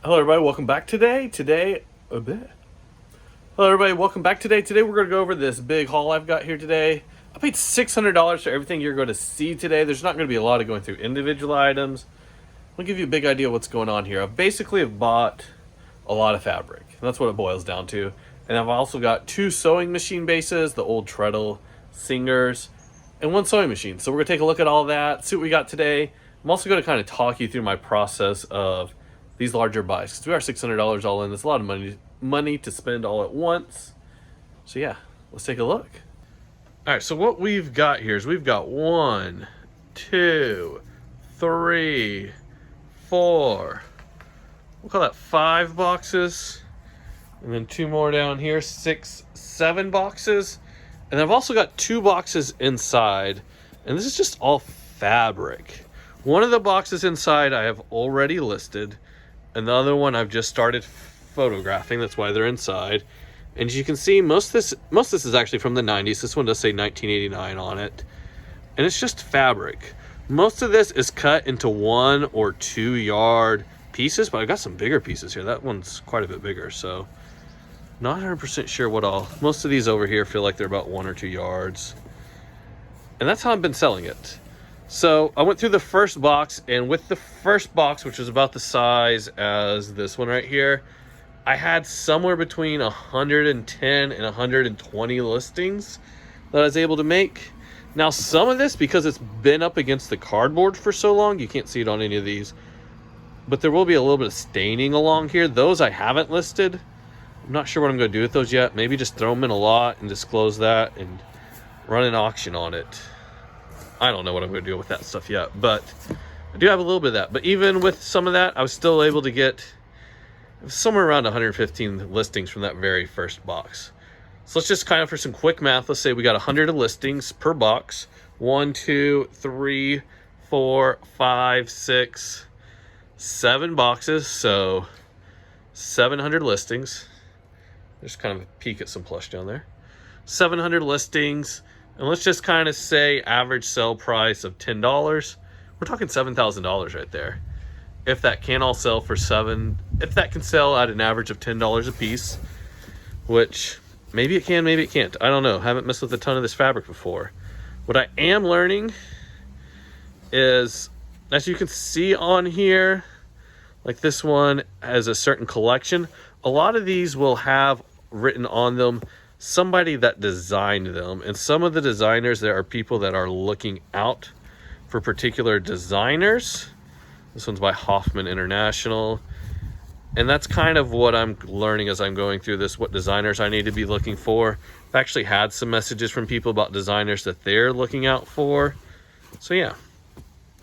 Hello, everybody. Welcome back today. Hello, everybody. Welcome back today. Today, we're going to go over this big haul I've got here today. I paid $600 for everything you're going to see today. There's not going to be a lot of going through individual items. I'll give you a big idea of what's going on here. I basically have bought a lot of fabric. And that's what it boils down to. And I've also got 2 sewing machine bases, the old treadle Singers, and 1 sewing machine. So we're going to take a look at all that, see what we got today. I'm also going to kind of talk you through my process of these larger buys, because we are $600 all in. That's a lot of money to spend all at once. So yeah, let's take a look. All right, so what we've got here is we've got 1, 2, 3, 4. We'll call that 5 boxes, and then 2 more down here, 6, 7 boxes, and then I've also got 2 boxes inside, and this is just all fabric. One of the boxes inside I have already listed. Another one I've just started photographing. That's why they're inside. And as you can see, most of this is actually from the 90s. This one does say 1989 on it. And it's just fabric. Most of this is cut into 1 or 2 yard pieces, but I've got some bigger pieces here. That one's quite a bit bigger, so not 100% sure what all. Most of these over here feel like they're about 1 or 2 yards. And that's how I've been selling it. So I went through the first box, and with the first box, which was about the size as this one right here, I had somewhere between 110 and 120 listings that I was able to make. Now, some of this, because it's been up against the cardboard for so long, you can't see it on any of these, but there will be a little bit of staining along here. Those I haven't listed. I'm not sure what I'm going to do with those yet. Maybe just throw them in a lot and disclose that and run an auction on it. I don't know what I'm going to do with that stuff yet, but I do have a little bit of that. But even with some of that, I was still able to get somewhere around 115 listings from that very first box. So let's just kind of, for some quick math, let's say we got 100 listings per box. 1, 2, 3, 4, 5, 6, 7 boxes. So 700 listings. There's kind of a peek at some plush down there. 700 listings. And let's just kind of say average sell price of $10. We're talking $7,000 right there. If that can all sell for if that can sell at an average of $10 a piece, which maybe it can, maybe it can't. I don't know. Haven't messed with a ton of this fabric before. What I am learning is, as you can see on here, like this one has a certain collection. A lot of these will have written on them somebody that designed them, and some of the designers, there are people that are looking out for particular designers. This one's by Hoffman International, and that's kind of what I'm learning as I'm going through this, what designers I need to be looking for. I've actually had some messages from people about designers that they're looking out for. So yeah,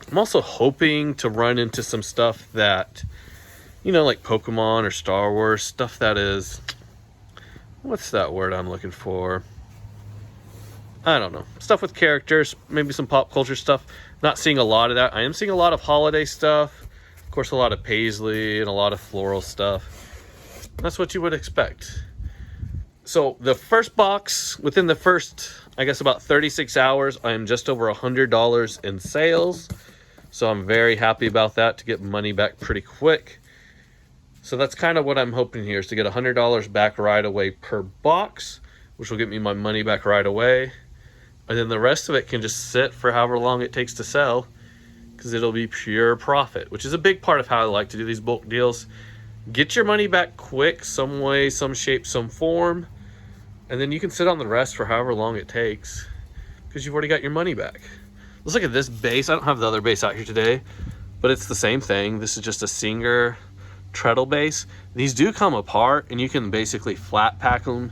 I'm also hoping to run into some stuff that, you know, like Pokemon or Star Wars, stuff that is, what's that word I'm looking for? I don't know. Stuff with characters, maybe some pop culture stuff. Not seeing a lot of that. I am seeing a lot of holiday stuff. Of course, a lot of paisley and a lot of floral stuff. That's what you would expect. So the first box, within the first, I guess, about 36 hours, I am just over $100 in sales. So I'm very happy about that, to get money back pretty quick. So that's kind of what I'm hoping here, is to get $100 back right away per box, which will get me my money back right away. And then the rest of it can just sit for however long it takes to sell, because it'll be pure profit, which is a big part of how I like to do these bulk deals. Get your money back quick, some way, some shape, some form, and then you can sit on the rest for however long it takes, because you've already got your money back. Let's look at this base. I don't have the other base out here today, but it's the same thing. This is just a Singer treadle base. These do come apart, and you can basically flat pack them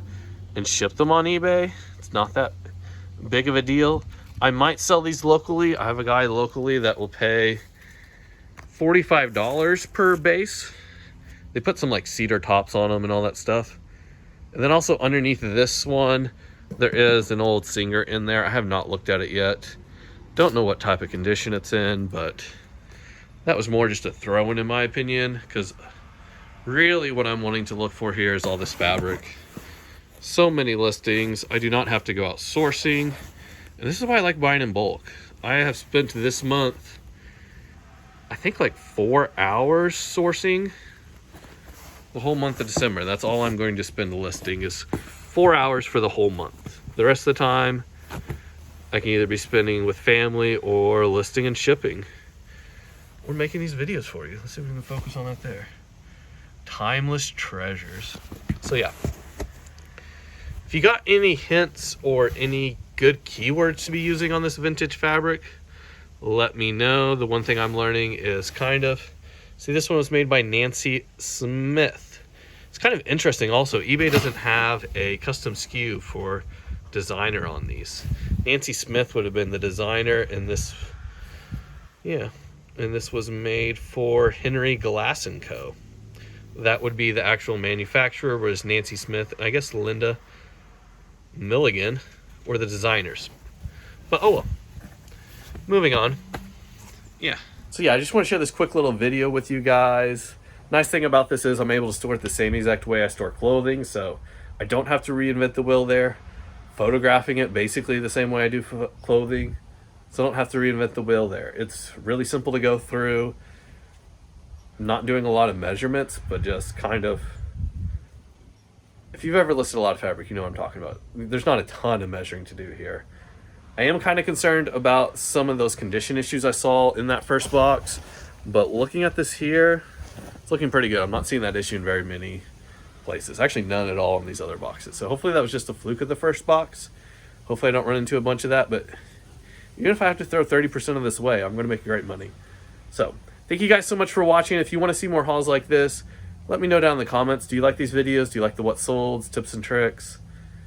and ship them on eBay. It's not that big of a deal. I might sell these locally. I have a guy locally that will pay $45 per base. They put some like cedar tops on them and all that stuff. And then also underneath this one, there is an old Singer in there. I have not looked at it yet. Don't know what type of condition it's in, but that was more just a throw-in my opinion, because really what I'm wanting to look for here is all this fabric. So many listings. I do not have to go out sourcing, and this is why I like buying in bulk. I have spent this month, I think, like 4 hours sourcing The whole month of December. That's all I'm going to spend listing is 4 hours for the whole month. The rest of the time, I can either be spending with family or listing and shipping. Or making these videos for you. Let's see if we can focus on that there. Timeless treasures. So yeah. If you got any hints or any good keywords to be using on this vintage fabric, let me know. The one thing I'm learning is see, this one was made by Nancy Smith. It's kind of interesting also, eBay doesn't have a custom SKU for designer on these. Nancy Smith would have been the designer, and this was made for Henry Glass & Co. That would be the actual manufacturer, whereas Nancy Smith, and I guess Linda Milligan were the designers. But oh well. Moving on. Yeah. So yeah, I just want to share this quick little video with you guys. Nice thing about this is I'm able to store it the same exact way I store clothing, so I don't have to reinvent the wheel there. Photographing it basically the same way I do for clothing, so I don't have to reinvent the wheel there. It's really simple to go through. I'm not doing a lot of measurements, but just kind of, if you've ever listed a lot of fabric, you know what I'm talking about. There's not a ton of measuring to do here. I am kind of concerned about some of those condition issues I saw in that first box, but looking at this here, it's looking pretty good. I'm not seeing that issue in very many places. Actually, none at all in these other boxes. So hopefully that was just a fluke of the first box. Hopefully I don't run into a bunch of that, but even if I have to throw 30% of this away, I'm going to make great money. So thank you guys so much for watching. If you want to see more hauls like this, let me know down in the comments. Do you like these videos? Do you like the what solds, tips and tricks?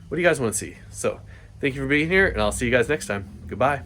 What do you guys want to see? So thank you for being here, and I'll see you guys next time. Goodbye.